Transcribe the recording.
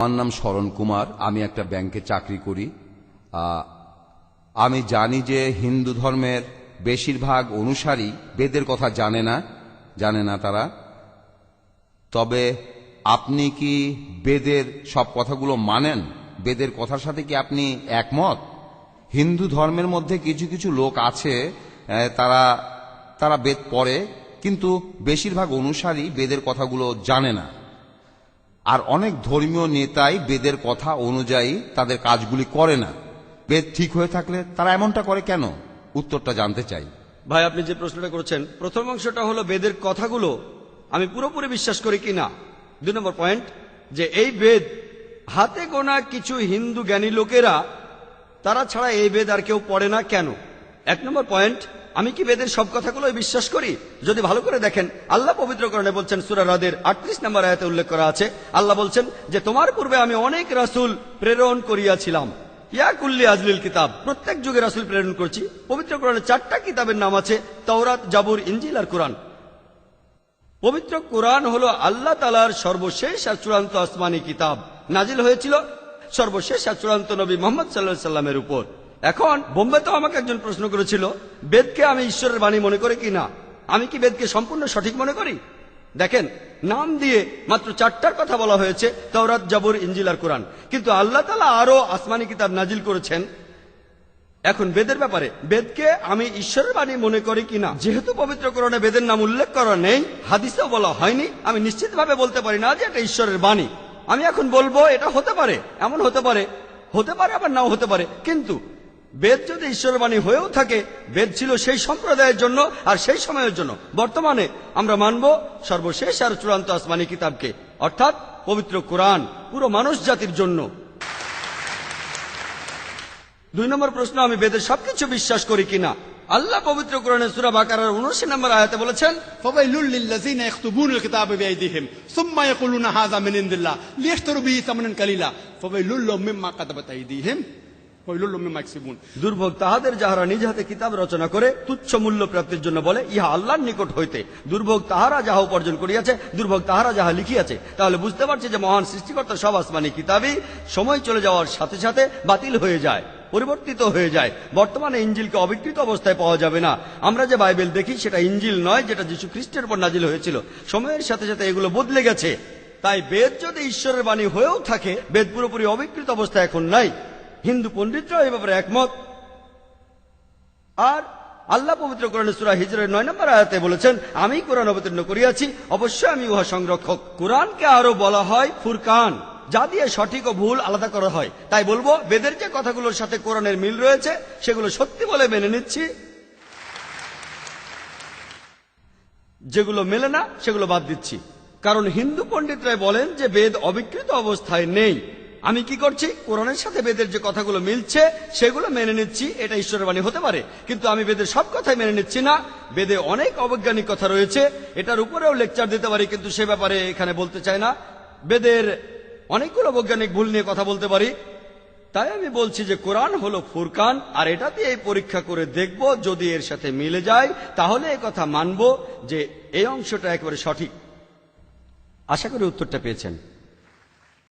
আমার নাম শরণ কুমার। আমি একটা ব্যাংকে চাকরি করি। আমি জানি যে হিন্দু ধর্মের বেশিরভাগ অনুসারী বেদের কথা জানে না তারা। তবে আপনি কি বেদের সব কথাগুলো মানেন? বেদের কথার সাথে কি আপনি একমত? হিন্দু ধর্মের মধ্যে কিছু কিছু লোক আছে, তারা বেদ পড়ে, কিন্তু বেশিরভাগ অনুসারী বেদের কথাগুলো জানে না। আর অনেক ধর্মীয় নেতাই বেদের কথা অনুযায়ী তাদের কাজগুলি করে না। বেদ ঠিক হয়ে থাকলে তারা এমনটা করে কেন? উত্তরটা জানতে চাই। ভাই, আপনি যে প্রশ্নটা করেছেন, প্রথম অংশটা হলো বেদের কথাগুলো আমি পুরোপুরি বিশ্বাস করি কিনা। 2 নম্বর পয়েন্ট, যে এই বেদ হাতে গোনা কিছু হিন্দু জ্ঞানী লোকেরা, তারা ছাড়া এই বেদ আর কেউ পড়ে না কেন। 1 নম্বর পয়েন্ট, আমি কি বেদের সব কথাগুলোই বিশ্বাস করি? যদি ভালো করে দেখেন, আল্লাহ পবিত্র কোরআনে বলছেন, সূরা রাদের 38 নম্বর আয়াতে উল্লেখ করা আছে, আল্লাহ বলছেন যে তোমার পূর্বে আমি অনেক রাসূল প্রেরণ করিয়াছিলাম। ইয়া কুল্লি আজলিল কিতাব, প্রত্যেক যুগে রাসূল প্রেরণ করছি। পবিত্র কোরআনে 4টা কিতাবের নাম আছে, তাওরাত, জাবুর, ইনজিল আর কোরআন। পবিত্র কোরআন হলো আল্লাহ তাআলার সর্বশেষ আর চূড়ান্ত আসমানি কিতাব। নাজিল হয়েছিল সর্বশেষ আর চূড়ান্ত নবী মুহাম্মদ সাল্লাল্লাহু আলাইহি সাল্লামের উপর। এখন বোম্বেতেও আমাকে একজন প্রশ্ন করেছিল, বেদকে আমি ঈশ্বরের বাণী মনে করি কিনা। আমি কি বেদকে সম্পূর্ণ সঠিক মনে করি? দেখেন, নাম দিয়ে মাত্র 4টার কথা বলা হয়েছে, তাওরাত, জাবুর, ইনজিল আর কোরআন, কিন্তু আল্লাহ তাআলা আরো আসমানি কিতাব নাজিল করেছেন। এখন বেদের ব্যাপারে, বেদকে আমি ঈশ্বরের বাণী মনে করি কিনা, যেহেতু পবিত্র কোরআনে বেদের নাম উল্লেখ করা নেই, হাদিসেও বলা হয়নি, আমি নিশ্চিতভাবে বলতে পারি না যে এটা ঈশ্বরের বাণী। আমি এখন বলবো এটা হতে পারে, এমন হতে পারে আবার নাও হতে পারে। কিন্তু বেদ যদি ঈশ্বরের বাণী হয়েও থাকে, বেদ ছিল সেই সম্প্রদায়ের জন্য আর সেই সময়ের জন্য। বর্তমানে আমরা মানব সর্বশেষ আর চূড়ান্ত আসমানি কিতাবকে, অর্থাৎ পবিত্র কোরআন, পুরো মানুষ জাতির জন্য। 2 নম্বর প্রশ্ন, আমি বেদের সবকিছু বিশ্বাস করি কিনা। আল্লাহ পবিত্র কোরআনে সূরা বাকারার 79 নম্বর আয়াতে বলেছেন, ফাওয়াইলুল লিল্লাযিনা ইয়াকতুবুনাল কিতাবা বিআইদিহিম সুম্মা ইয়াকুলুনা হাযা মিন ইনদিল্লাহ লিয়াশতারু বিহি সামানান কালিলা ফাওয়াইলুল লাহুম মিম্মা কাতাবাত আইদিহিম ফাওয়াইলুল লাহুম মিম্মা ইয়াকসিবুন। দুর্ভোগ তাহাদের যাহারা নিজ হাতে কিতাব রচনা করে তুচ্ছ মূল্য প্রাপ্তির জন্য বলে, ইহা আল্লাহর নিকট হইতে। দুর্ভোগ তাহারা যাহা উপার্জন করিয়াছে, দুর্ভোগ তাহারা যাহা লিখিয়াছে। তাহলে বুঝতে পারছি যে মহান সৃষ্টিকর্তা সব আসমানি কিতাবই সময় চলে যাওয়ার সাথে সাথে বাতিল হয়ে যায়, পরিবর্তিত হয়ে যায়। বর্তমানে ইনজিলকে অবিকৃত অবস্থায় পাওয়া যাবে না। আমরা যে বাইবেল দেখি সেটা ইনজিল নয়, যেটা যীশু খ্রিস্টের উপর নাজিল হয়েছিল। সময়ের সাথে সাথে এগুলো বদলে গেছে। তাই বেদ যদি ঈশ্বরের বাণী হয়েও থাকে, বেদ পুরোপুরি অবিকৃত অবস্থায় এখন নাই। হিন্দু পণ্ডিতরা এই ব্যাপারে একমত। আর আল্লাহ পবিত্র কোরআনে সূরা হিজরের 9 নম্বর আয়াতে বলেছেন, আমি কোরআন অবতীর্ণ করিয়াছি, অবশ্যই আমি উহা সংরক্ষক। কোরআনকে আরো বলা হয় ফুরকান, যা দিয়ে সঠিক ও ভুল আলাদা করা হয়। তাই বলবো, বেদের যে কথাগুলোর সাথে কোরআনের মিল রয়েছে সেগুলো সত্যি বলে মেনে নিচ্ছি, যেগুলো মেলে না সেগুলো বাদ দিচ্ছি। কারণ হিন্দু পণ্ডিতরাই বলেন যে বেদ অবিকৃত অবস্থায় নেই। আমি কি করছি, কোরআনের সাথে বেদের যে কথাগুলো মিলছে সেগুলো মেনে নিচ্ছি। এটা ঈশ্বরের বাণী হতে পারে, কিন্তু আমি বেদের সব কথাই মেনে নিচ্ছি না। বেদে অনেক অবৈজ্ঞানিক কথা রয়েছে, এটার উপরেও লেকচার দিতে পারি, কিন্তু সে ব্যাপারে এখানে বলতে চাই না। বেদের অনেকগুলো বৈজ্ঞানিক ভুল নিয়ে কথা বলতে পারি। তাই আমি বলছি যে কোরআন হলো ফুরকান, আর এটা দিয়ে পরীক্ষা করে দেখব, যদি এর সাথে মিলে যায় তাহলে এই কথা মানব যে এই অংশটা একেবারে সঠিক। আশা করি উত্তরটা পেয়েছেন।